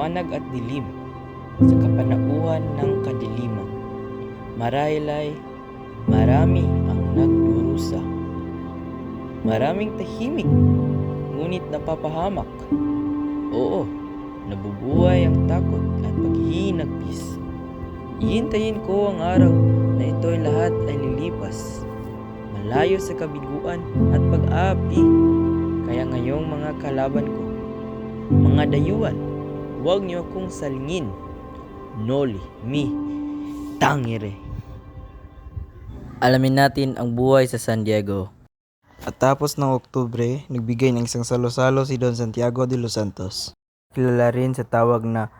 liwanag at dilim, sa kapanauhan ng kadiliman. Marahil ay marami ang nagdurusa. Maraming tahimik, ngunit napapahamak. Oo, nabubuhay ang takot at paghihinagpis. Ihintayin ko ang araw na ito'y lahat ay lilipas, malayo sa kabiguan at pag-aapi. Kaya ngayong mga kalaban ko, mga dayuhan, huwag niyo akong salingin. Noli mi tangere. Alamin natin ang buhay sa San Diego. At tapos ng Oktubre, nagbigay ng isang salo-salo si Don Santiago de los Santos. Kilala rin sa tawag na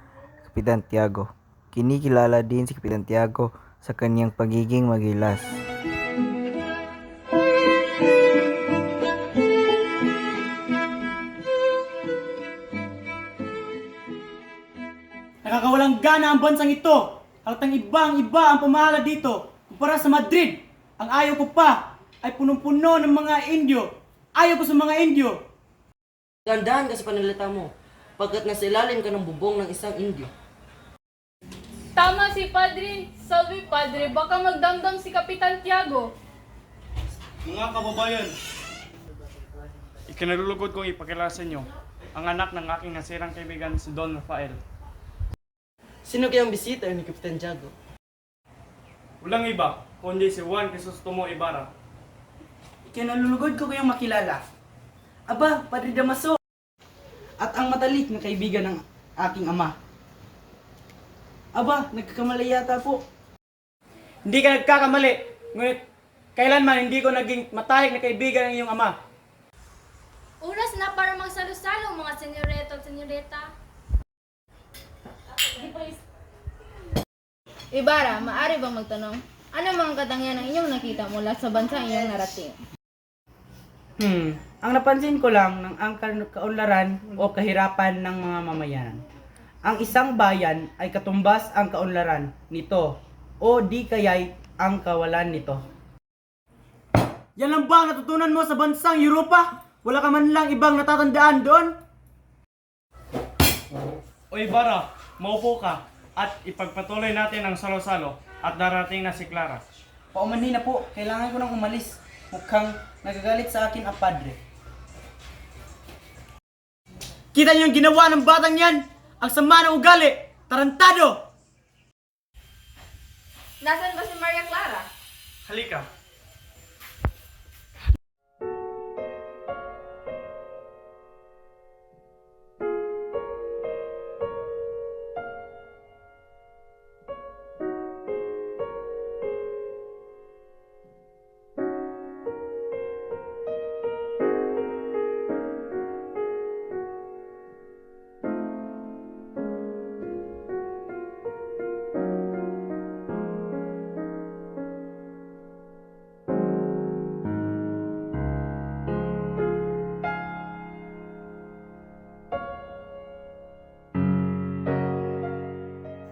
Kapitan Tiago. Kinikilala din si Kapitan Tiago sa kanyang pagiging magilas. Nakakawalang gana ang bansang ito. Halatang ibang-iba ang pamahala dito. Kumpara sa Madrid, ang ayaw ko pa ay punong-puno ng mga Indio. Ayaw ko sa mga Indio. Dandahan ka sa panalita mo, pagkat nasa ilalim ka ng bubong ng isang Indio. Tama si Padre. Salve Padre, baka magdamdam si Kapitan Tiago. Mga kababayan, ikinalulugod kong ipakilala sa inyo ang anak ng aking nasirang kaibigan si Don Rafael. Sino kayang bisita ni Kapitan Tiago? Walang iba, kundi si Juan Crisostomo Ibarra. Ikinalulugod ko kayong makilala. Aba, Padre Damaso. At ang matalik na kaibigan ng aking ama. Aba, nagkakamali yata po. Hindi ka nagkakamali. Ngunit, kailanman hindi ko naging matahik na kaibigan ng iyong ama. Oras na para magsalo-salo mga senyorito at senyorita. Ibarra, maaari bang magtanong? Ano mga katangian ang inyong nakita mula sa bansa inyong narating? Ang napansin ko lang ng ang kaunlaran o kahirapan ng mga mamayan. Ang isang bayan ay katumbas ang kaunlaran nito o di kaya'y ang kawalan nito. Yan lang ba ang natutunan mo sa bansang Europa? Wala ka man lang ibang natatandaan doon? O Ibarra, maupo ka at ipagpatuloy natin ang salo-salo at darating na si Clara. Paumanhin na po, kailangan ko nang umalis. Mukhang nagagalit sa akin ang padre. Kita niyo yung ginawa ng batang yan? Ang sama ng ugali! Tarantado! Nasaan ba si Maria Clara? Halika.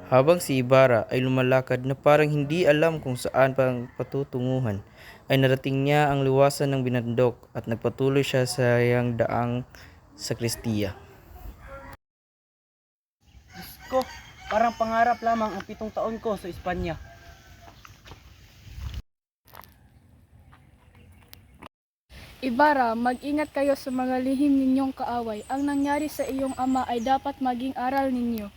Habang si Ibarra ay lumalakad na parang hindi alam kung saan pang patutunguhan, ay narating niya ang liwasan ng binandok at nagpatuloy siya sa iyang daang sakristiya. Ko, parang pangarap lamang ang 7 taon ko sa Espanya. Ibarra, mag-ingat kayo sa mga lihim ninyong kaaway. Ang nangyari sa iyong ama ay dapat maging aral ninyo.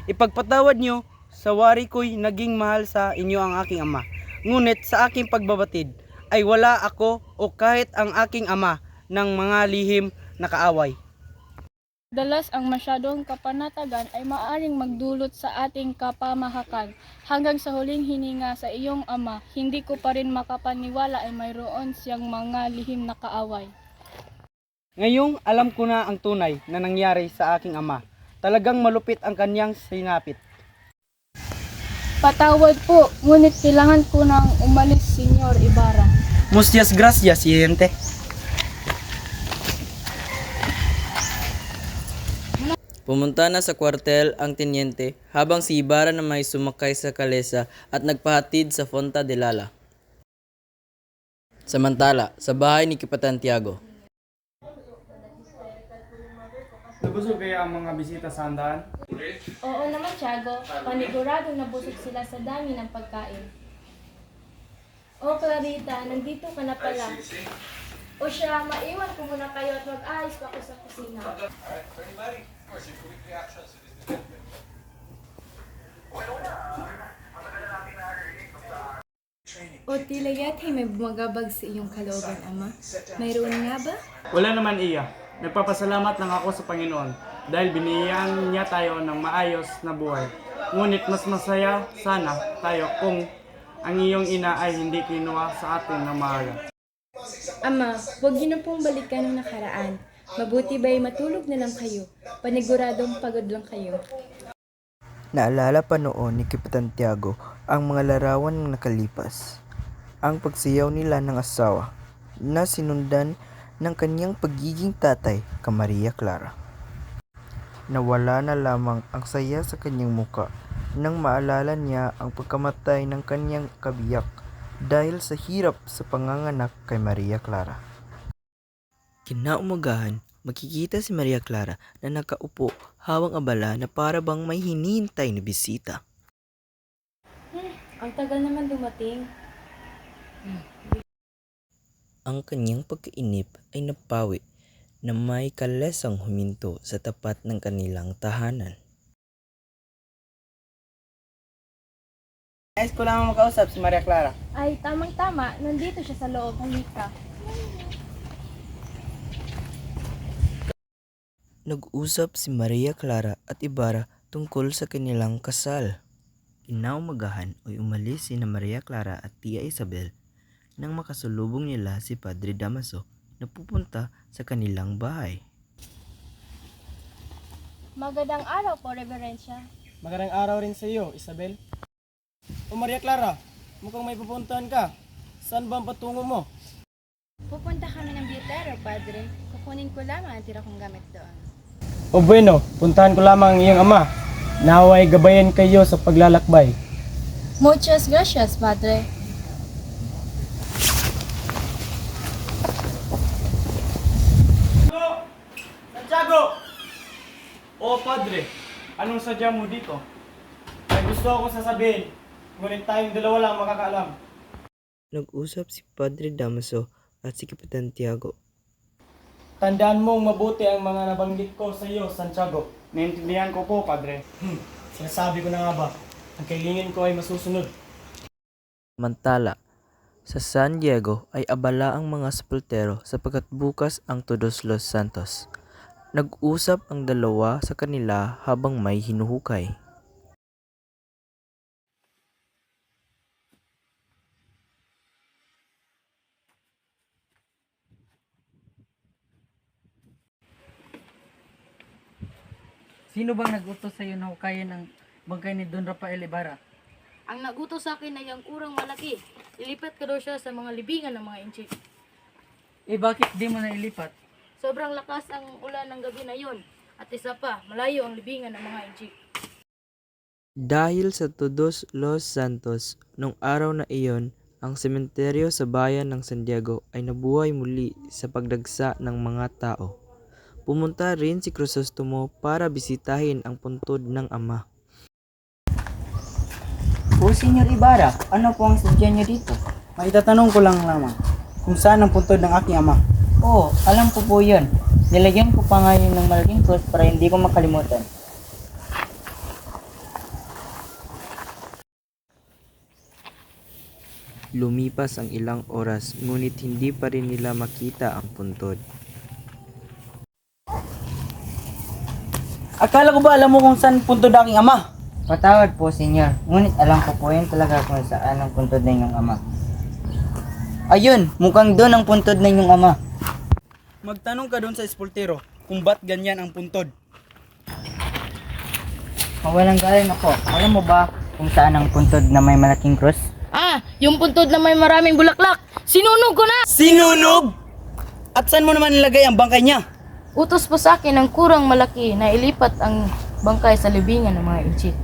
Ipagpatawad niyo, sa wari ko'y naging mahal sa inyo ang aking ama. Ngunit sa aking pagbabatid ay wala ako o kahit ang aking ama ng mga lihim na kaaway. Dalas ang masyadong kapanatagan ay maaaring magdulot sa ating kapamahakan. Hanggang sa huling hininga sa iyong ama, hindi ko pa rin makapaniwala ay mayroon siyang mga lihim na kaaway. Ngayong alam ko na ang tunay na nangyari sa aking ama. Talagang malupit ang kanyang sinapit. Patawad po, ngunit kailangan ko nang umalis, Senyor Ibarra. Muchas gracias, Siyente. Pumunta na sa kwartel ang tenyente habang si Ibarra na may sumakay sa kalesa at nagpahatid sa Fonta de Lala. Samantala, sa bahay ni Kapitan Tiago. Nabusog kaya ang mga bisita sa handaan? Oo naman, Tiago. Paniguradong nabusog sila sa dami ng pagkain. O Clarita, nandito ka na pala. O siya, maiwan ko muna kayo at mag-ayos pa ako sa kusina. O tilayat, may bumagabag sa iyong kalooban, Ama. Mayroon nga ba? Wala naman iya. Nagpapasalamat lang ako sa Panginoon dahil binigyan niya tayo ng maayos na buhay. Ngunit mas masaya sana tayo kung ang iyong ina ay hindi kinuha sa atin ng maaga. Ama, huwag niyo na pong balikan ang nakaraan. Mabuti ba'y matulog na lang kayo? Paniguradong pagod lang kayo. Naalala pa noon ni Kapitan Tiago ang mga larawan ng nakalipas. Ang pagsayaw nila ng asawa na sinundan ng kanyang pagiging tatay kay Maria Clara. Nawala na lamang ang saya sa kanyang muka nang maalala niya ang pagkamatay ng kanyang kabiyak dahil sa hirap sa panganganak kay Maria Clara. Kinaumagahan, makikita si Maria Clara na nakaupo hawang abala na para bang may hinihintay na bisita. Ang tagal naman dumating. Ang kanyang pagkainip ay napawi na may kalesang huminto sa tapat ng kanilang tahanan. Nais ko lang makausap si Maria Clara. Ay, tamang-tama. Nandito siya sa loob. Halika. Nag-usap si Maria Clara at Ibarra tungkol sa kanilang kasal. Kinaumagahan ay umalis sina Maria Clara at Tia Isabel nang makasalubong nila si Padre Damaso na pupunta sa kanilang bahay. Magandang araw po, Reverensya. Magandang araw rin sa iyo, Isabel. O Maria Clara, mukhang may pupuntahan ka. Saan ba ang patungo mo? Pupunta kami ng Butero, Padre. Kukunin ko lamang ang tira kong gamit doon. O bueno, puntahan ko lamang ang iyong ama. Naway gabayan kayo sa paglalakbay. Muchas gracias, Padre. Santiago! O Padre, anong sadya mo dito? May gusto akong sasabihin, ngunit tayong dalawa lang makakaalam. Nag-usap si Padre Damaso at si Kapitan Tiago. Tandaan mong mabuti ang mga nabanggit ko sa iyo, Santiago. Naintindihan ko po, Padre. Sinasabi ko na nga ba, ang kailingin ko ay masusunod. Mantala, sa San Diego ay abala ang mga sepultero sapagkat bukas ang Todos los Santos. Nag-usap ang dalawa sa kanila habang may hinuhukay. Sino bang nag-utos sa iyo na hukayin ang bangkay ni Don Rafael Ibarra? Ang nagutos sa akin ay ang kurang malaki. Ilipat ka daw siya sa mga libingan ng mga inchik. Eh bakit di mo na ilipat? Sobrang lakas ang ulan ng gabi na yon. At isa pa, malayo ang libingan ng mga inchik. Dahil sa Todos los Santos, nung araw na iyon, ang sementeryo sa bayan ng San Diego ay nabuhay muli sa pagdagsa ng mga tao. Pumunta rin si Crisostomo para bisitahin ang puntod ng ama. O Senyor Ibarra, ano po ang sadya niyo dito? May tatanong ko lang lamang, kung saan ang puntod ng aking ama? Oo, alam ko po yun. Nilagyan ko pa nga yun ng malaking cross para hindi ko makalimutan. Lumipas ang ilang oras ngunit hindi pa rin nila makita ang puntod. Akala ko ba alam mo kung saan puntod ng aking ama? Patawad po, senyor. Ngunit alam ko po yun talaga kung saan ang puntod na inyong ama. Ayun, mukhang doon ang puntod na inyong ama. Magtanong ka doon sa espultero kung ba't ganyan ang puntod. Mawalang galing ako. Alam mo ba kung saan ang puntod na may malaking cross? Ah, yung puntod na may maraming bulaklak. Sinunog ko na! Sinunog! At saan mo naman nilagay ang bangkay niya? Utos po sa akin ng kurang malaki na ilipat ang bangkay sa libingan ng mga inchik.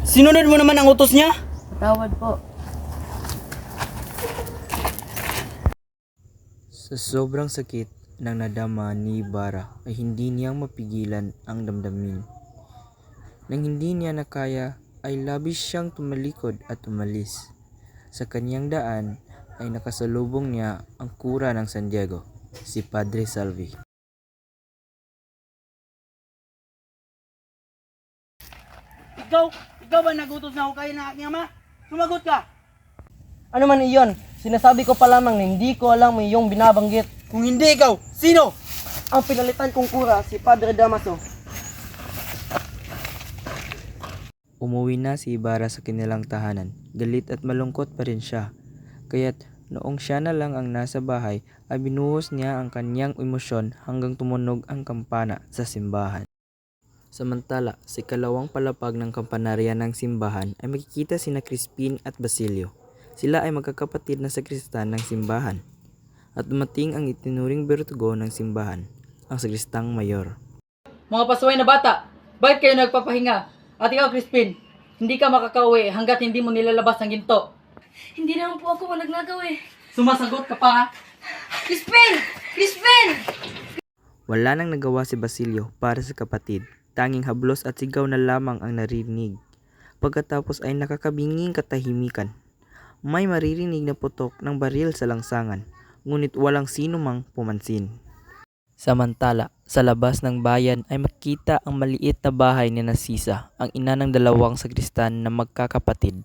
Sinunod mo naman ang utos niya? Patawad po. Sa sobrang sakit, nang nadama ni Ibarra ay hindi niyang mapigilan ang damdamin. Nang hindi niya nakaya ay labis siyang tumalikod at umalis. Sa kanyang daan ay nakasalubong niya ang kura ng San Diego, si Padre Salvi. Ikaw ba nagutos na hukay ng aking ama? Sumagot ka! Ano man iyon? Sinasabi ko pa lamang na hindi ko alam ang iyong binabanggit. Kung hindi ikaw, sino? Ang pinalitan kong kura, si Padre Damaso. Umuwi na si Ibarra sa kanilang tahanan. Galit at malungkot pa rin siya. Kaya't noong siya na lang ang nasa bahay ay binuhos niya ang kanyang emosyon hanggang tumunog ang kampana sa simbahan. Samantala, sa ikalawang palapag ng kampanarya ng simbahan ay makikita sina Crispin at Basilio. Sila ay magkakapatid na sakristan ng simbahan. At dumating ang itinuring bertugo ng simbahan, ang sakristang mayor. Mga pasaway na bata, bakit kayo nagpapahinga? At ikaw, Crispin, hindi ka makakauwi hanggat hindi mo nilalabas ang ginto. Hindi naman po ako managnagaw eh. Sumasagot ka pa ha? Crispin! Crispin! Wala nang nagawa si Basilio para sa kapatid. Tanging hablos at sigaw na lamang ang narinig. Pagkatapos ay nakakabinging katahimikan. May maririnig na putok ng baril sa langsangan, ngunit walang sino mang pumansin. Samantala, sa labas ng bayan ay makita ang maliit na bahay ni Narcisa, ang ina ng dalawang sagristan na magkakapatid.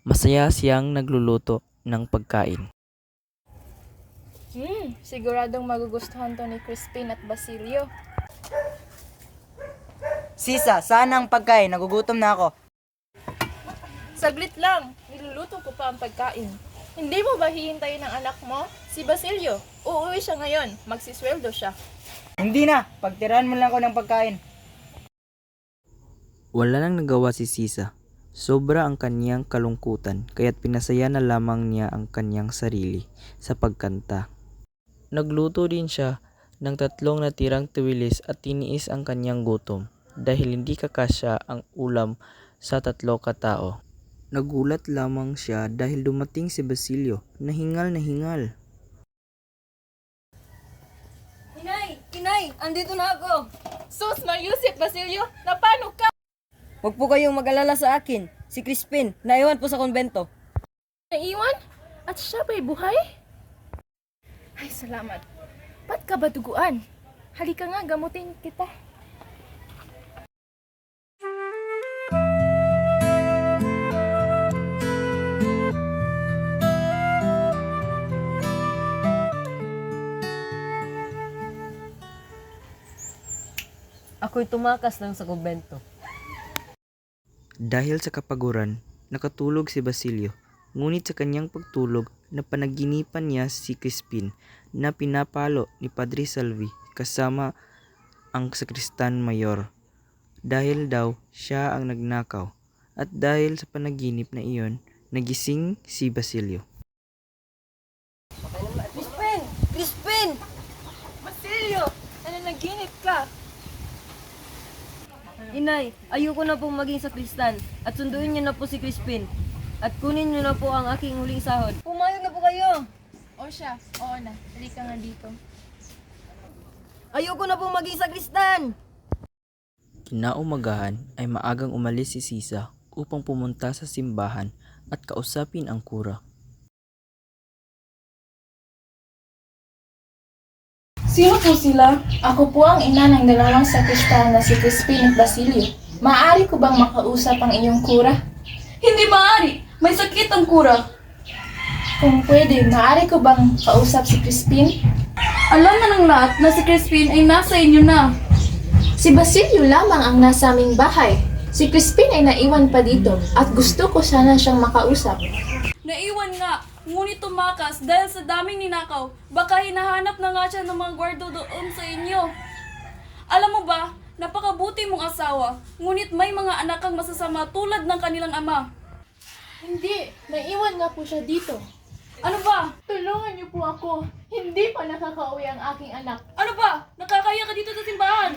Masaya siyang nagluluto ng pagkain. Siguradong magugustuhan to ni Crispin at Basilio. Sisa, saan ang pagkain? Nagugutom na ako. Saglit lang, niluluto ko pa ang pagkain. Hindi mo ba hihintayin ang anak mo? Si Basilio, uuwi siya ngayon, magsisweldo siya. Hindi na, pagtirahan mo lang ako ng pagkain. Wala nang nagawa si Sisa. Sobra ang kanyang kalungkutan, kaya't pinasaya na lamang niya ang kanyang sarili sa pagkanta. Nagluto din siya ng 3 natirang tuwilis at tiniis ang kanyang gutom dahil hindi kakasya ang ulam sa 3 katao. Nagulat lamang siya dahil dumating si Basilio na hingal na hingal. Inay! Andito na ako! Sus, Mariusip, Basilio, napano ka? Huwag po kayong mag-alala sa akin. Si Crispin, naiwan po sa konbento. Naiwan? At siya ba'y buhay? Ay, salamat. Ba't ka ba duguan? Halika nga, gamutin kita. Ako'y tumakas lang sa konbento. Dahil sa kapaguran, nakatulog si Basilio. Ngunit sa kanyang pagtulog, napanaginipan niya si Crispin na pinapalo ni Padre Salvi kasama ang sakristan mayor. Dahil daw siya ang nagnakaw. At dahil sa panaginip na iyon, nagising si Basilio. Crispin! Crispin! Basilio, nananaginip ka. Inay, ayoko na pong maging sakristan at sunduin niyo na po si Crispin. At kunin niyo na po ang aking huling sahod. Pumayag na po kayo! O siya, oo na. Halika nga dito. Ayoko na pong maging sakristan! Kinaumagahan ay maagang umalis si Sisa upang pumunta sa simbahan at kausapin ang kura. Sino po sila? Ako po ang ina ng dalawang sakristan na si Crispin at Basilio. Maaari ko bang makausap ang inyong kura? Hindi maaari! May sakit ang kura! Kung pwede, maaari ko bang kausap si Crispin? Alam na ng lahat na si Crispin ay nasa inyo na. Si Basilio lamang ang nasa aming bahay. Si Crispin ay naiwan pa dito at gusto ko sana siyang makausap. Naiwan nga, ngunit tumakas dahil sa daming ninakaw. Baka hinahanap na nga siya ng mga gwardo doon sa inyo. Alam mo ba, napakabuti mong asawa, ngunit may mga anak kang masasama tulad ng kanilang ama. Hindi, naiwan nga po siya dito. Ano ba? Tulungan niyo po ako. Hindi pa nakakauwi ang aking anak. Ano ba? Nakakaya ka dito sa simbahan.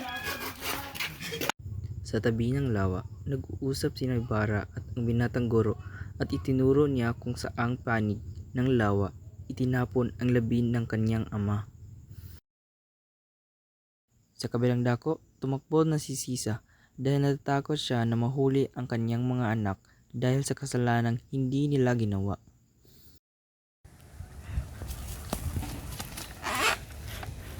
Sa tabi ng lawa, nag-uusap si Ibarra at ang binatang guro at itinuro niya kung saang panig ng lawa itinapon ang labi ng kanyang ama. Sa kabilang dako, tumakbo na si Sisa dahil natatakot siya na mahuli ang kanyang mga anak dahil sa kasalanang hindi nila ginawa.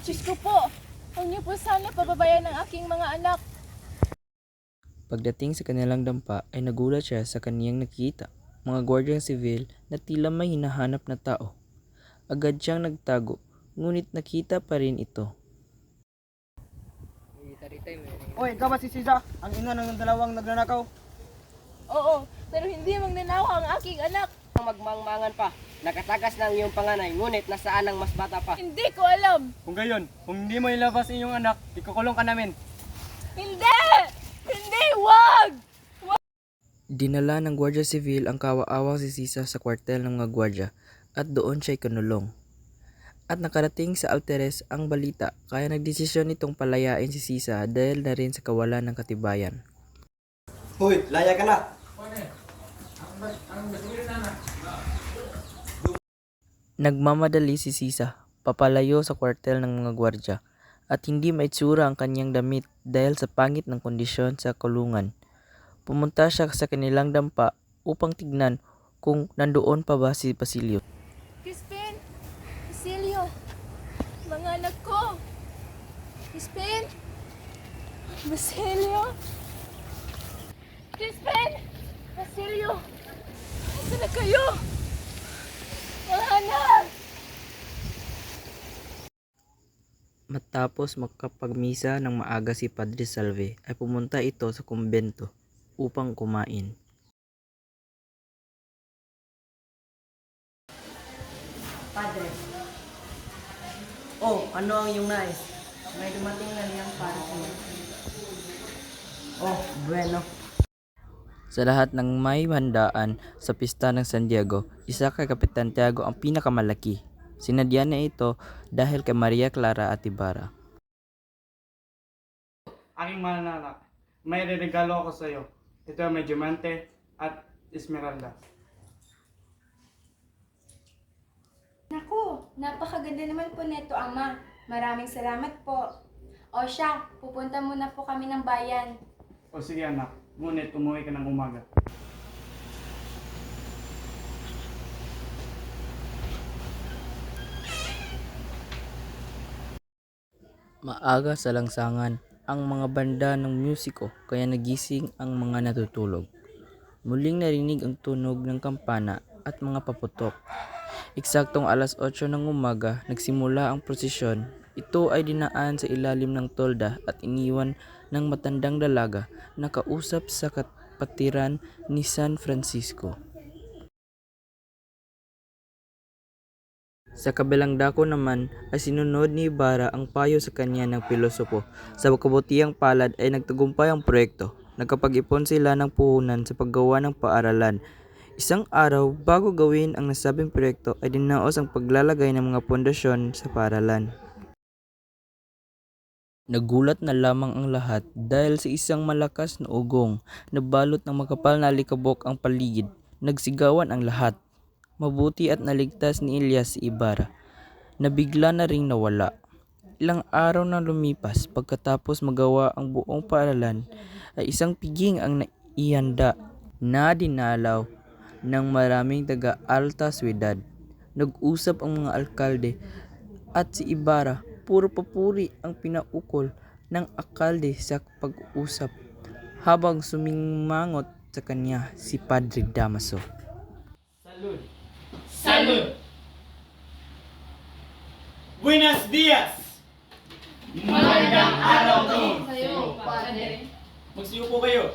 Diyos ko po, huwag niyo po sana pababayan ang aking mga anak. Pagdating sa kanilang dampa ay nagulat siya sa kaniyang nakita, mga gwardyang sibil na tila may hinahanap na tao. Agad siyang nagtago, ngunit nakita pa rin ito. Oy, ikaw ba si Sisa? Ang ina ng dalawang nagnanakaw? Oo, pero hindi magnanakaw ang aking anak. Magmangmangan pa. Nakatagas ng iyong panganay, ngunit nasaan ang mas bata pa? Hindi ko alam. Kung gayon, kung hindi mo ilabas iyong anak, ikukulong ka namin. Hindi! Hindi! Wag! Dinala ng gwardya sibil ang kawa-awang si Sisa sa kwartel ng mga gwardya at doon siya'y kanulong. At nakarating sa Alteres ang balita kaya nagdesisyon itong palayain si Sisa dahil na rin sa kawalan ng katibayan. Hoy, laya ka na! Nagmamadali si Sisa papalayo sa kwartel ng mga gwardya at hindi maitsura ang kanyang damit dahil sa pangit ng kondisyon sa kulungan. Pumunta siya sa kanilang dampa upang tignan kung nandoon pa ba si Basilio. Crispin! Basilio! Mga anak ko! Crispin! Basilio! Crispin! Basilio! Nasaan na kayo? Mga anak! Matapos makapagmisa ng maaga si Padre Salve ay pumunta ito sa kumbento upang kumain. Padre. Oh, ano ang iyong nais? May dumating na niyang para sa iyo. Oh, bueno. Sa lahat ng may handaan sa pista ng San Diego, isa kay Kapitan Tiago ang pinakamalaki. Sinadya na ito dahil kay Maria Clara at Ibarra. Aking mahal na anak, may regalo ako sa iyo. Ito ay may diamante at esmeralda. Naku, napakaganda naman po neto, Ama. Maraming salamat po. O siya, pupunta muna po kami ng bayan. O sige anak, ngunit umuwi ka ng umaga. Maaga sa langsangan ang mga banda ng musiko kaya nagising ang mga natutulog. Muling narinig ang tunog ng kampana at mga paputok. Eksaktong alas 8 ng umaga nagsimula ang prosesyon. Ito ay dinaan sa ilalim ng tolda at iniwan ng matandang dalaga na kausap sa kapatiran ni San Francisco. Sa kabilang dako naman ay sinunod ni Ibarra ang payo sa kanya ng pilosopo. Sa kabutihang palad ay nagtagumpay ang proyekto. Nagkapag-ipon sila ng puhunan sa paggawa ng paaralan. Isang araw bago gawin ang nasabing proyekto ay dinaos ang paglalagay ng mga pundasyon sa paaralan. Nagulat na lamang ang lahat dahil sa isang malakas na ugong na balot ng makapal na alikabok ang paligid. Nagsigawan ang lahat. Mabuti at naligtas ni Elias si Ibarra, na bigla na ring nawala. Ilang araw na lumipas pagkatapos magawa ang buong paaralan ay isang piging ang naihanda na dinalaw ng maraming taga Alta Ciudad. Nag-usap ang mga alkalde at si Ibarra puro papuri ang pinaukol ng alkalde sa pag-uusap habang sumimangot sa kanya si Padre Damaso. Salud! Salud! Buenos dias! Magandang araw din Sa'yo, Padre. Magsiyo po kayo.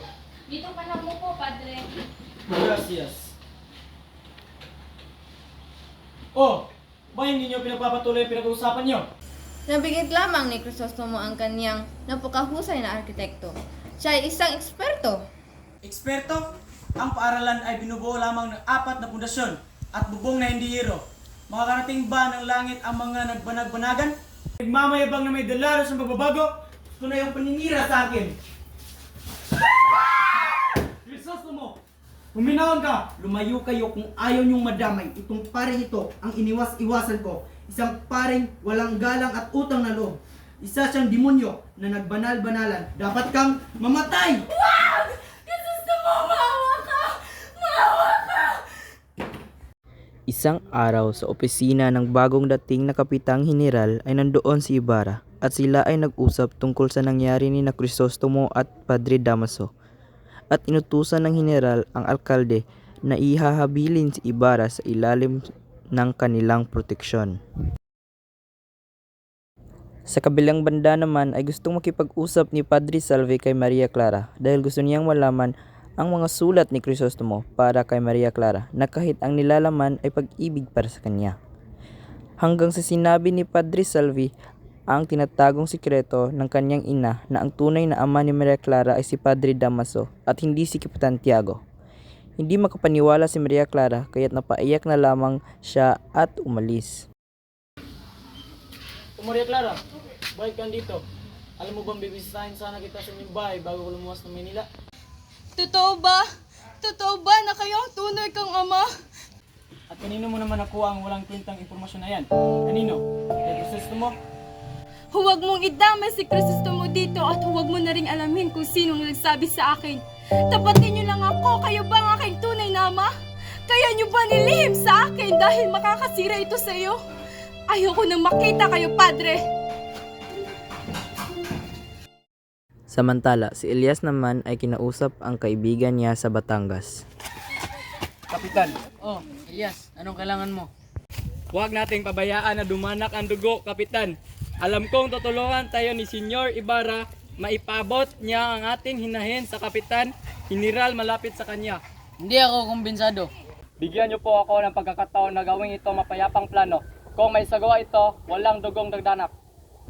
Dito ka na po, Padre. Gracias. Oh, ba hindi nyo pinagpapatuloy ang pinag-uusapan nyo? Nabigit lamang ni Crisostomo ang kanyang napakahusay na arkitekto. Siya ay isang eksperto. Eksperto, ang paaralan ay binubuo lamang ng 4 na pundasyon at bubong na hindi hero. Makakarating ba ng langit ang mga nagbanag-banagan? Nagmamayabang na may dalaros ng pagbabago, ito na yung paninira sa akin. Crisostomo, huminahon ka! Lumayo kayo kung ayaw niyong madamay. Itong paring ito ang iniwas-iwasan ko. Isang paring walang galang at utang na loob. Isa siyang demonyo na nagbanal-banalan. Dapat kang mamatay! Isang araw sa opisina ng bagong dating na Kapitang Heneral ay nandoon si Ibarra at sila ay nag-usap tungkol sa nangyari ni na Crisostomo at Padre Damaso. At inutusan ng Heneral ang alkalde na ihahabilin si Ibarra sa ilalim ng kanilang proteksyon. Sa kabilang banda naman ay gustong makipag-usap ni Padre Salvi kay Maria Clara dahil gusto niyang malaman ang mga sulat ni Crisostomo para kay Maria Clara na kahit ang nilalaman ay pag-ibig para sa kanya. Hanggang sa sinabi ni Padre Salvi ang tinatagong sikreto ng kanyang ina na ang tunay na ama ni Maria Clara ay si Padre Damaso at hindi si Kapitan Tiago. Hindi makapaniwala si Maria Clara kaya't napaiyak na lamang siya at umalis. Maria Clara, balik ka dito. Alam mo bang bibisitahin sana kita sa inyong bahay bago ko lumuwas ng Manila? Totoo ba? Totoo ba na kayo ang tunay kang ama? At kanino mo naman nakuha ang walang kwentang impormasyon na yan? Kanino? Kay Crisostomo? Huwag mong idamay si Crisostomo dito at huwag mo na rin alamin kung sinong nagsabi sa akin. Tapatin niyo lang ako, kayo ba ang aking tunay na ama? Kaya niyo ba nilihim sa akin dahil makakasira ito sa iyo? Ayoko nang makita kayo, Padre! Samantala, si Elias naman ay kinausap ang kaibigan niya sa Batangas. Kapitan, Oh, Elias, anong kailangan mo? huwag nating pabayaan na dumanak ang dugo, Kapitan. Alam kong tutulungan tayo ni Senyor Ibarra, maipabot niya ang ating hinahin sa Kapitan Heneral malapit sa kanya. Hindi ako kumbensado. Bigyan niyo po ako ng pagkakataon na gawin ito mapayapang plano. Kung may sagawa ito, walang dugong dagdanak.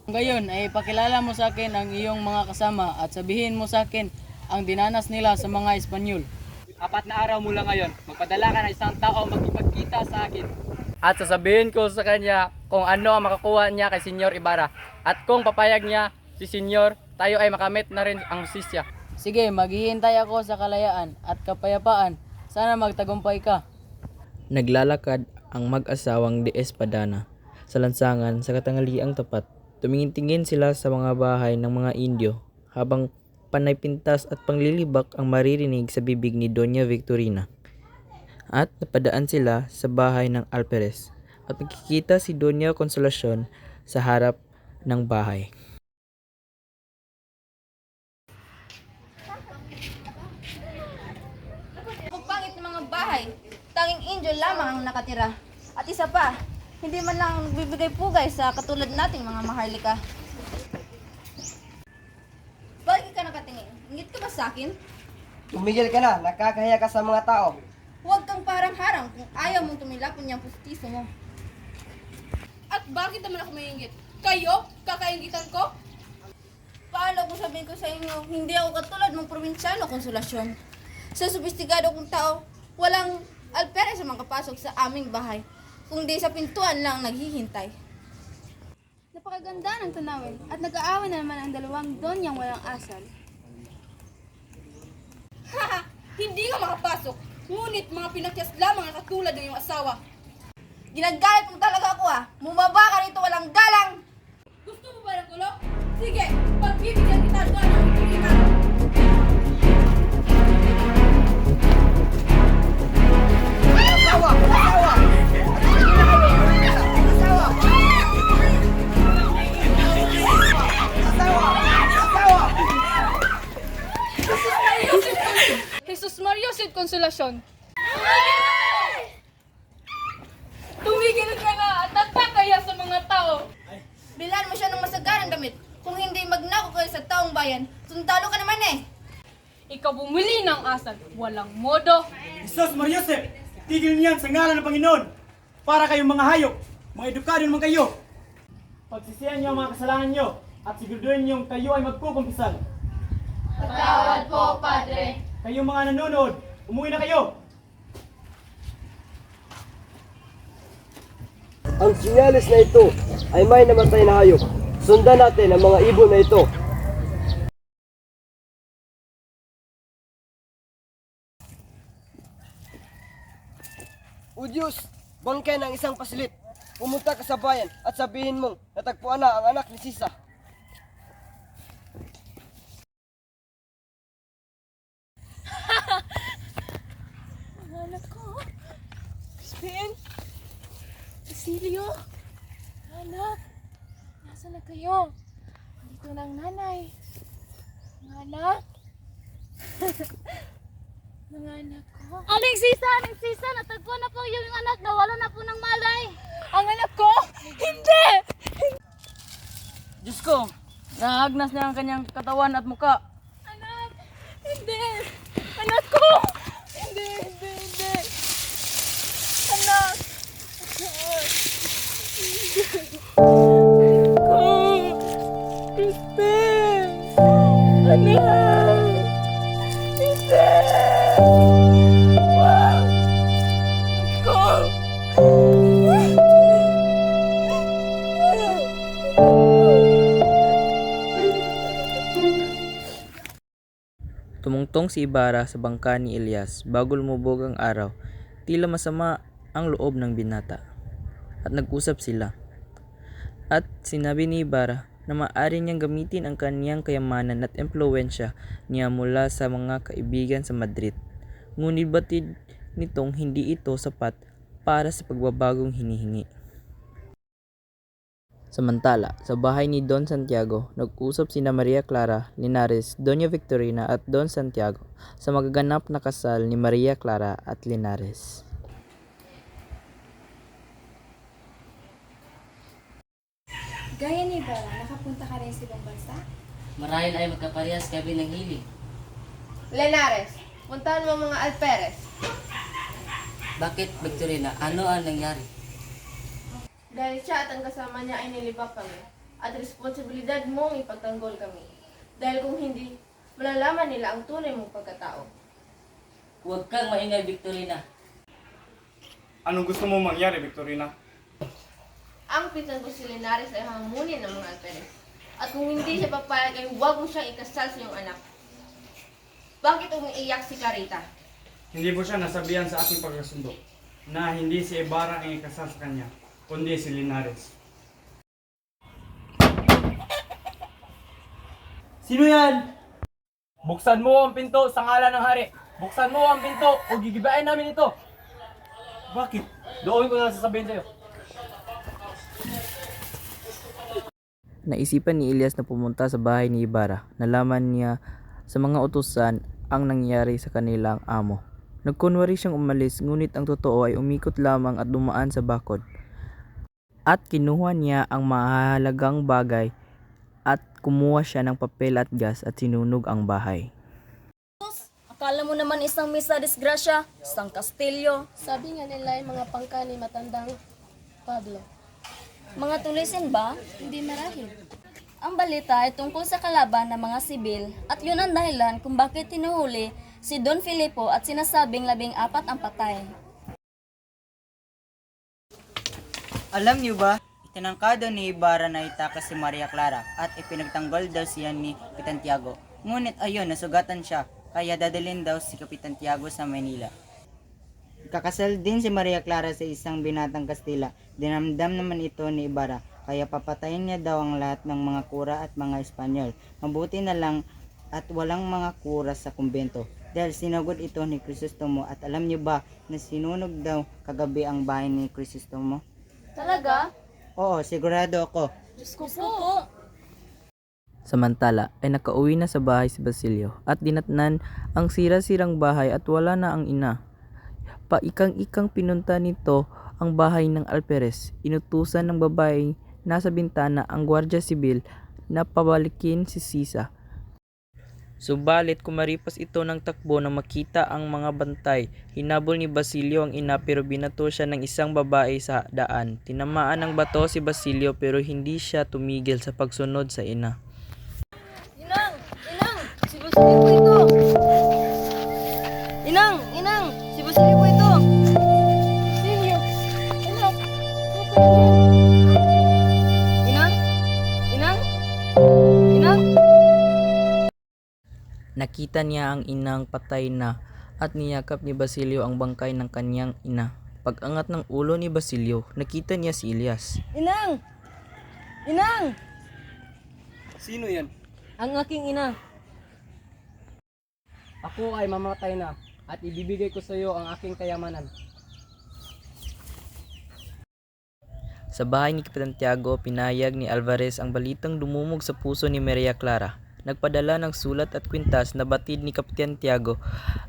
Ngayon ay pakilala mo sa akin ang iyong mga kasama at sabihin mo sa akin ang dinanas nila sa mga Espanyol. 4 na araw mula ngayon, magpadala ka ng isang tao magkipagkita sa akin. At sasabihin ko sa kanya kung ano ang makakuha niya kay Senyor Ibarra. At kung papayag niya si Senyor, tayo ay makamit na rin ang hustisya. Sige, maghihintay ako sa kalayaan at kapayapaan. Sana magtagumpay ka. Naglalakad ang mag-asawang de Espadana sa lansangan sa katanghaliang tapat. Tumingin-tingin sila sa mga bahay ng mga Indio habang panay pintas at panglilibak ang maririnig sa bibig ni Doña Victorina. At napadaan sila sa bahay ng Alperes at nakikita si Doña Consolacion sa harap ng bahay. Ang pangit ng mga bahay. Tanging Indio lamang ang nakatira. At isa pa, hindi man lang nagbibigay pugay sa katulad nating mga maharlika. Bakit ka nakatingin? Ingit ka ba sa akin? Tumigil ka na, nakakahiya ka sa mga tao. Huwag kang parang harang kung ayaw mong tumilapon niyang pustiso mo. At bakit naman ako maingit? Kayo? Kakaingitan ko? Paano kung sabihin ko sa inyo, hindi ako katulad ng probinsyano, Konsolasyon. Sa sobistigado kong tao, walang alperes sa makapasok sa aming bahay, kundi sa pintuan lang naghihintay. Napakaganda ng tanawin at nag-aaway na naman ang dalawang donyang walang asal. Haha! Hindi ka makapasok! Ngunit mga pinakyas lamang ang katulad ng iyong asawa. Ginagalit mo talaga ako ah! Bumaba ka rito, walang galang! Gusto mo ba ng gulo? Sige, pagbibigyan kita doon ng Victorina. Asawa! Asawa! Jesus Mario Sid Consolacion. Tumigil ka na at nagpakaya sa mga tao. Bilhan mo siya ng masaganang damit. Kung hindi magnako kayo sa taong bayan, sundalo ka naman eh! Ikaw bumili ng asal. Walang modo. Jesus Mariosep, tigil niyan sa ngalan ng Panginoon. Para kayong mga hayop, mga edukado naman kayo. Pagsisihan niyo ang mga kasalanan niyo at siguraduhin niyong kayo ay magkukumpisal. Patawad po, Padre! Kayong mga nanonood, umuwi na kayo. Ang sinyalis na ito ay may namatay na hayop. Sundan natin ang mga ibon na ito. O Diyos, bangkay ng isang pasilit. Pumunta ka sa bayan at sabihin mong natagpuan na ang anak ni Sisa. Basilio! Anak! Nasaan na kayo? Dito na ang nanay. Mga anak? Mga anak ko. Aling sisa! Natagpuan na po yung anak. Nawala na po ng malay. Ang anak ko? Hindi! Diyos ko, nahagnas niya ang kanyang katawan at muka. Anak! Hindi! Anak ko! Hindi! Anak! Ko! Crispin! Anak! Hindi! Wag! Ko! Tumungtong si Ibarra sa bangka ni Elias bago lumubog ang araw. Tila masama ang loob ng binata. At nag-usap sila. At sinabi ni Ibarra na maaari niyang gamitin ang kaniyang kayamanan at impluwensya niya mula sa mga kaibigan sa Madrid. Ngunit batid nitong hindi ito sapat para sa pagbabagong hinihingi. Samantala, sa bahay ni Don Santiago, nag-usap sina Maria Clara Linares, Doña Victorina at Don Santiago sa magaganap na kasal ni Maria Clara at Linares. Gaya ni Bara, nakapunta ka rin sa ibang bansa? Marahil ay magkaparehas kami ng hilig. Lenares, puntahan mo mga Alperes. Bakit, Victorina? Ano ang nangyari? Dahil siya at ang kasama niya ay nilibak kami. At responsibilidad mong ipagtanggol kami. Dahil kung hindi, malalaman nila ang tunay mong pagkatao. Huwag kang maingay, Victorina. Anong gusto mo mangyari, Victorina? Ang pinsan ko si Lenares ay hangunin ng mga Alperes. At kung hindi siya papayag ay huwag mo siyang ikasal sa iyong anak. Bakit umiiyak si Clarita? Hindi mo siya nasabihan sa ating pagkasundo na hindi si Ibarra ang ikasal sa kanya, kundi si Linares. Sino yan? Buksan mo ang pinto sa ngalan ng hari. Buksan mo ang pinto o gigibain namin ito. Bakit? Doon ko na sasabihin sa'yo. Naisipan ni Elias na pumunta sa bahay ni Ibarra. Nalaman niya sa mga utusan ang nangyari sa kanilang amo. Nagkunwari siyang umalis, ngunit ang totoo ay umikot lamang at dumaan sa bakod. At kinuha niya ang mahalagang bagay at kumuha siya ng papel at gas at sinunog ang bahay. Akala mo naman isang misa disgrasya, isang kastilyo. Sabi nga nila ay mga pangka ni matandang Pablo. Mga tulisin ba? Hindi marahil. Ang balita ay tungkol sa kalaban ng mga sibil at yun ang dahilan kung bakit tinuhuli si Don Filipo at sinasabing 14 ang patay. Alam niyo ba, itinangkado ni Ibarra na itakas si Maria Clara at ipinagtanggol daw siya ni Kapitan Tiago. Ngunit ayun, nasugatan siya, kaya dadalhin daw si Kapitan Tiago sa Manila. Kakasal din si Maria Clara sa isang binatang Kastila. Dinamdam naman ito ni Ibarra, kaya papatayin niya daw ang lahat ng mga kura at mga Espanyol. Mabuti na lang at walang mga kura sa kumbento dahil sinugod ito ni Crisostomo. At alam niyo ba na sinunog daw kagabi ang bahay ni Crisostomo? Talaga? Oo, sigurado ako. Diyos ko po. Samantala ay nakauwi na sa bahay si Basilio at dinatnan ang sira-sirang bahay at wala na ang ina. Paikang-ikang pinunta nito ang bahay ng Alperes. Inutusan ng babae nasa bintana ang Guardia Sibil na pabalikin si Sisa. Subalit kumaripas ito ng takbo nang makita ang mga bantay. Hinabol ni Basilio ang ina pero binato siya ng isang babae sa daan. Tinamaan ng bato si Basilio pero hindi siya tumigil sa pagsunod sa ina. Inang! Inang! Si Basilio po ito! Inang! Inang! Si Basilio po ito! Basilio! Anak! Inang? Inang? Inang? Nakita niya ang inang patay na at niyakap ni Basilio ang bangkay ng kanyang ina. Pag-angat ng ulo ni Basilio, nakita niya si Elias. Inang! Inang! Sino yan? Ang aking ina. Ako ay mamatay na at ibibigay ko sa iyo ang aking kayamanan. Sa bahay ni Kapitan Tiago, pinayag ni Alvarez ang balitang dumumog sa puso ni Maria Clara. Nagpadala ng sulat at kwintas na batid ni Kapitan Tiago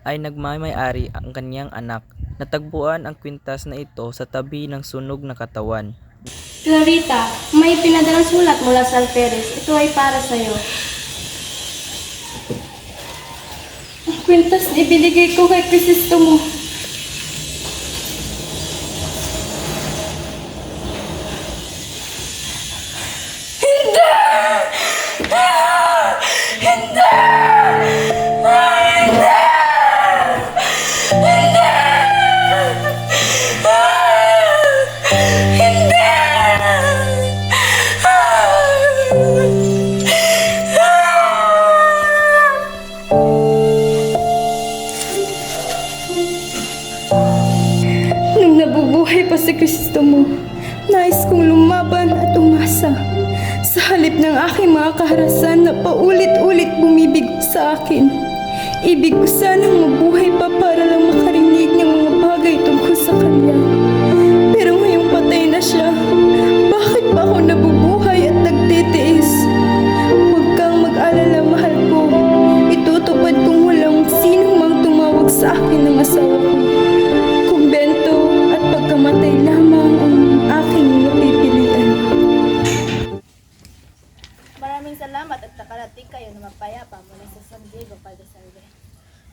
ay nagmamay-ari ang kanyang anak. Natagpuan ang kwintas na ito sa tabi ng sunog na katawan. Clarita, may pinadalang sulat mula sa Alperes. Ito ay para sa'yo. Ang kwintas na ibinigay ko kay Crisostomo. Nung nabubuhay pa si Crisostomo, nais kong lumaban at umasa. Sa halip ng aking mga kaharasan na paulit-ulit bumibig sa akin. Ibig ko sanang mabuhay pa para lang makarinig ng mga bagay tungkol sa kanya. Pero ngayong patay na siya, bakit pa ako nabubuhay at nagtitiis? Huwag kang mag-alala, mahal ko. Itutupad kong walang sino mang tumawag sa akin ng asawa ko. Kumbento at pagkamatay lamang ang aking napipilian. Maraming salamat at nakarating kayo na mapayapa mula sa San Diego, Padre Salve.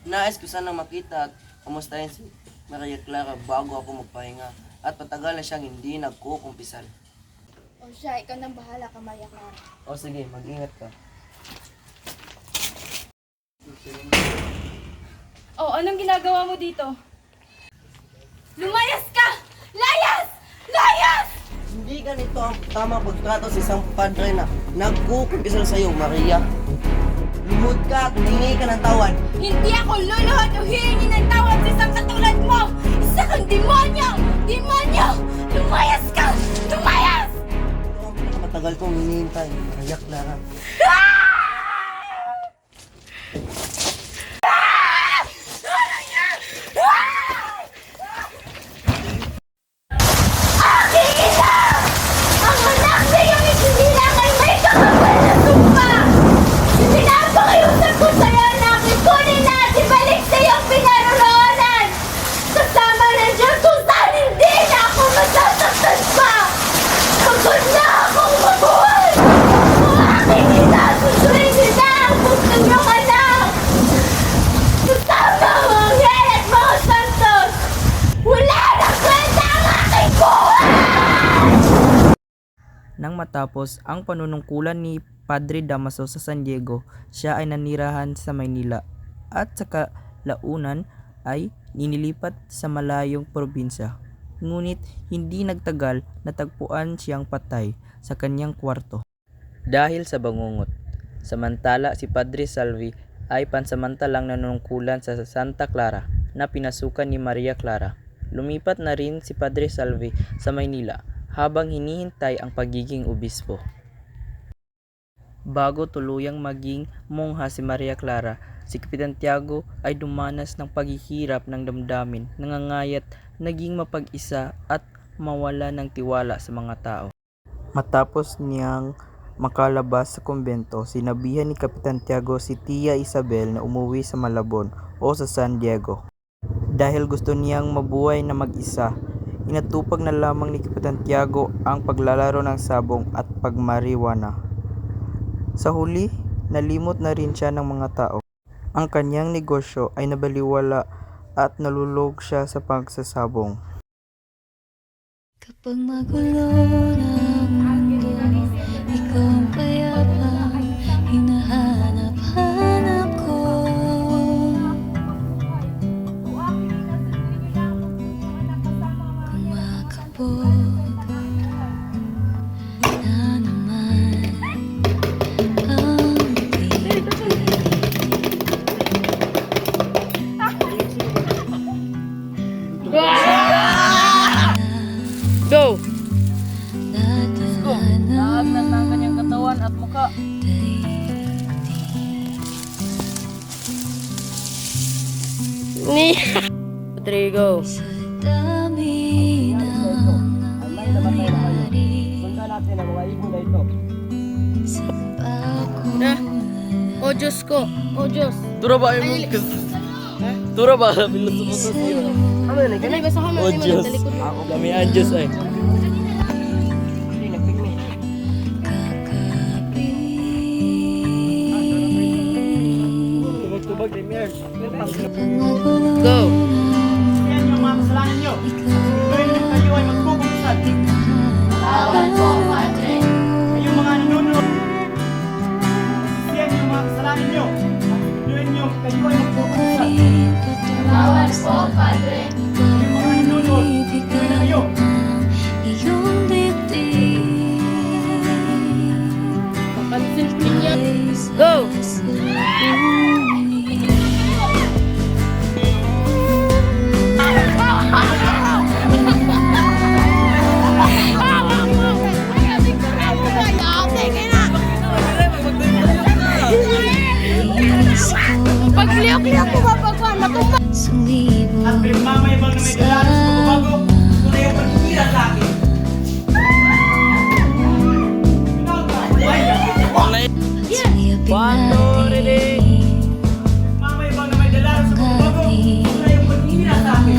Nais ko sanang makita at kamustahin si Maria Clara bago ako magpahinga at patagal na siyang hindi nagkukumpisal. O siya, ikaw nang bahala ka, Maria Clara. O sige, mag-ingat ka. Oh, anong ginagawa mo dito? Lumayas ka! Layas! Layas! Hindi ganito ang tamang pagtrato sa isang padre na nagkukumpisal sa iyo, Maria. Lumod ka at hingi ka ng tawad. Hindi ako luluhod o hihingi ng tawad sa isang katulad mo! Isa kang demonyo! Demonyo! Lumayas ka! Lumayas! Ito ang pinakamatagal kong hinihintay, Maria Clara. Ang anak na yung isinila kay may kakapal na sumpa! Pinapakiusap ko sa'yo na kunin na at ibalik sa iyong pinaroroonan! Kasama ng Diyos kung saan hindi na ako masasaktan pa! Pagod na akong mabuhay! Ang aking ina, susuin nila ang puso niyong anak! Kasama ang anghel at mga santos! Wala na kwenta ang aking buhay! Nang matapos ang panunungkulan ni Padre Damaso sa San Diego, siya ay nanirahan sa Maynila at sa kalaunan ay ninilipat sa malayong probinsya. Ngunit hindi nagtagal natagpuan siyang patay sa kanyang kwarto dahil sa bangungot. Samantala si Padre Salvi ay pansamantalang nanunungkulan sa Santa Clara na pinasukan ni Maria Clara. Lumipat na rin si Padre Salvi sa Maynila habang hinihintay ang pagiging obispo. Bago tuluyang maging mongha si Maria Clara, si Kapitan Tiago ay dumanas ng paghihirap ng damdamin, nangangayat, naging mapag-isa at mawala ng tiwala sa mga tao. Matapos niyang makalabas sa kumbento, sinabihan ni Kapitan Tiago si Tia Isabel na umuwi sa Malabon o sa San Diego. Dahil gusto niyang mabuhay na mag-isa, inatupag na lamang ni Kapitan Tiago ang paglalaro ng sabong at pagmariwana. Sa huli, nalimot na rin siya ng mga tao. Ang kanyang negosyo ay nabaliwala at nalulog siya sa pagsasabong. Kapag magulo na ang mundo, ikaw ang payapang hinahanap-hanap ko. Kumakabog na naman ang titig. Go! Nadaanan Naagnan na ang kanyang katawan at mukha. Rodrigo. Sa dami ng nangyayari natin ang mga ibon na ito. O Diyos ko, o Diyos. Tura ba yung Tura ba bilang sa siya? Ano yun? Ano ba sa kamay? Oh Diyos. Lami ang Diyos ay. Hindi, nagpigmi. Tubag-tubag din yan. Go! Yan yung mga kasalanan nyo. Ngayon yung kayo ay magpupusan. Kayong mga nanonood. Yan yung mga kasalanan nyo. Ngayon yung kayo ay magpupusan. Kayong mga nanonood. Ngayon na kayo. iyong dibdib. Papansin niya. Go! Pagliyok-liyok ko kapag matumba. Sumibol At may mamayabang na may dalaran sa pagbabago. Tunay ang pagkira sa akin. Mamayabang na may dalaran sa pagbabago. Tunay ang pagkira sa akin.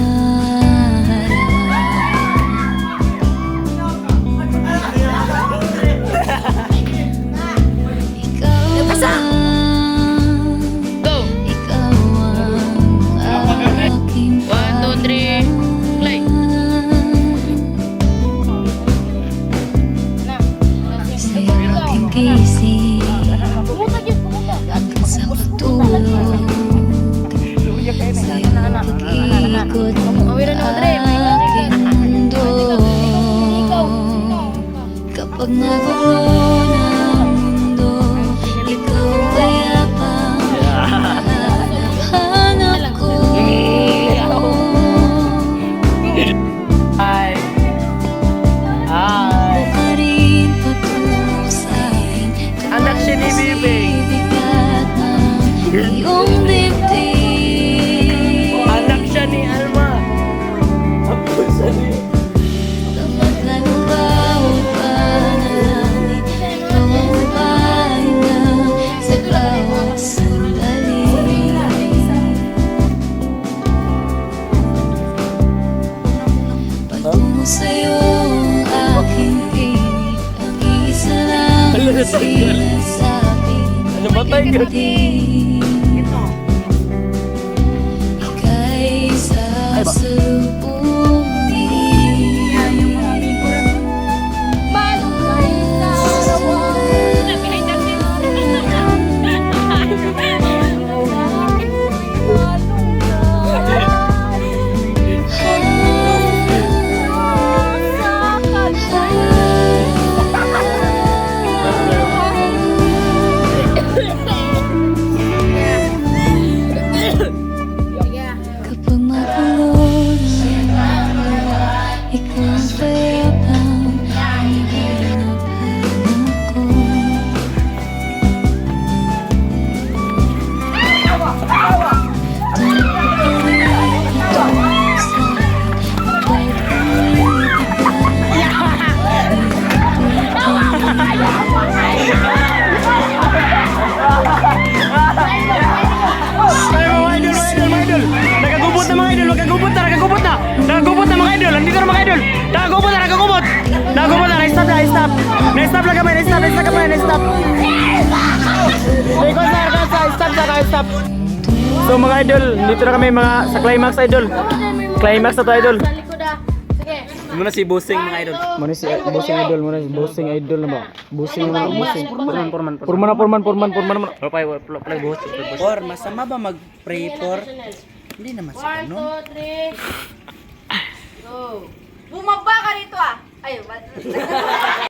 Go! Ikaw ang aking 1, 2, 3, play! Sa aking gising hanggang sa pagtulog. Sa'yo pag-ikot ng aking mundo. Kapag nagulo ng mundo, ikaw payapang hanap ko. Huwag ka rin patungo sa'kin. Anak siya ni Bibing. Iyong dibdib. Anak siya ni Alma. Kapag nagbabaon panalangin, ikaw ang pahinga sa bawat sandali. Patungo sa'yo ang aking piling, ang isa lang ang sinasabing makinig. Ika'y sasalubungin. Kapag magulo ng mundo, ikaw ang payapang hinahanap ko. Nakagubot na mga idol, nakagubot na mga idol, andito na mga idol, nakagubot. Na-stop lang kami, na-stop. Stop. So mga idol, dito na kami sa climax idol. Climax na to idol. Muna si Bossing mga idol. Muna si bossing idol na ba? Bossing. Purman. Or masama ba mag-pray for? Hindi naman sa ganun. 1, 2, 3. Go. Bumaba ka rito ah. Ay, what?